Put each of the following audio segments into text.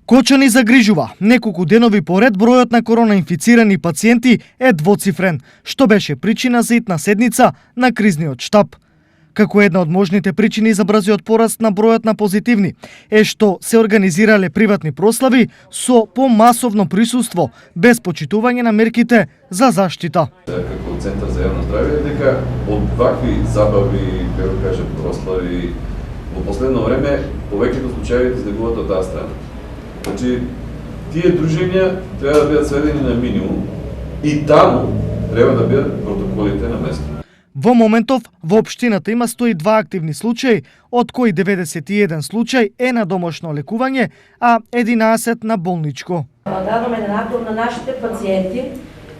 Кочани загрижува. Неколку денови поред бројот на коронаинфицирани пациенти е двоцифрен, што беше причина за итна седница на кризниот штаб. Како една од можните причини за брзиот пораст на бројот на позитивни е што се организирале приватни прослави со помасовно присуство, без почитување на мерките за заштита. Како Центар за јавно здравје дека од вакви забави, како кажа, прослави во последно време повеќето случаи излегуваат од таа страна. Значи, тие дружења треба да бидат сведени на минимум и таму треба да бидат протоколите на место. Во моментов, во општината има 102 активни случаи, од кои 91 случај е на домашно лекување, а 11 на болничко. Дадоме апел на нашите пациенти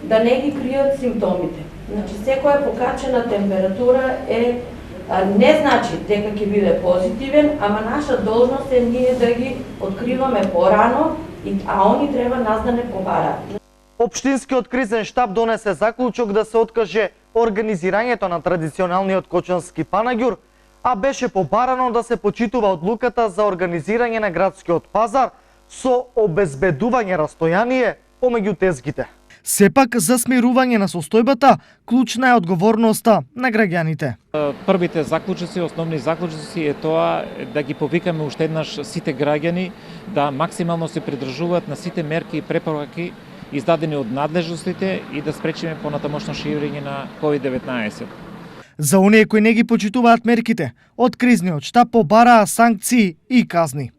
да не ги кријат симптомите. Значи, секоја покачена температура не значи дека ќе биде позитивен, ама наша должност е ние да ги откриваме порано, а они треба нас да не побараат. Општинскиот кризен штаб донесе заклучок да се откаже организирањето на традиционалниот кочански панаѓур, а беше побарано да се почитува одлуката за организирање на градскиот пазар со обезбедување растојание помеѓу тезгите. Сепак, за смирување на состојбата, клучна е одговорноста на граѓаните. Првите заклучоци, основни заклучоци е тоа да ги повикаме уште еднаш сите граѓани да максимално се придржуваат на сите мерки и препораки издадени од надлежностите и да спречиме понатамошно ширење на COVID-19. За оние кои не ги почитуваат мерките, од кризниот штаб побараа санкции и казни.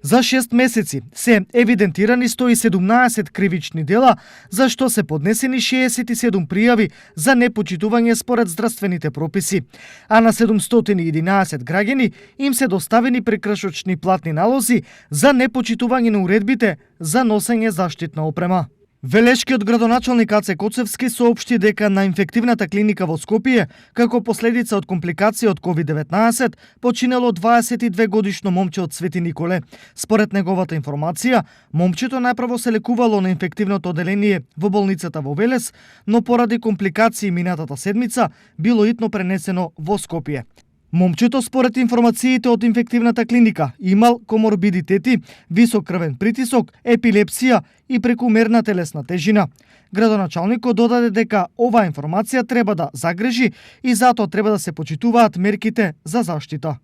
За 6 месеци се евидентирани 117 кривични дела, за што се поднесени 67 пријави за непочитување според здравствените прописи, а на 711 граѓани им се доставени прекрашочни платни налози за непочитување на уредбите за носење заштитна опрема. Велешкиот градоначалник Аце Коцевски соопшти дека на инфективната клиника во Скопје, како последица од компликација од COVID-19, починело 22 годишно момче од Свети Николе. Според неговата информација, момчето најпрво се лекувало на инфективното оделение во болницата во Велес, но поради компликации минатата седмица било итно пренесено во Скопје. Момчето, според информациите од инфективната клиника, имал коморбидитети, висок крвен притисок, епилепсија и прекумерна телесна тежина. Градоначалникот додаде дека оваа информација треба да загрежи и затоа треба да се почитуваат мерките за заштита.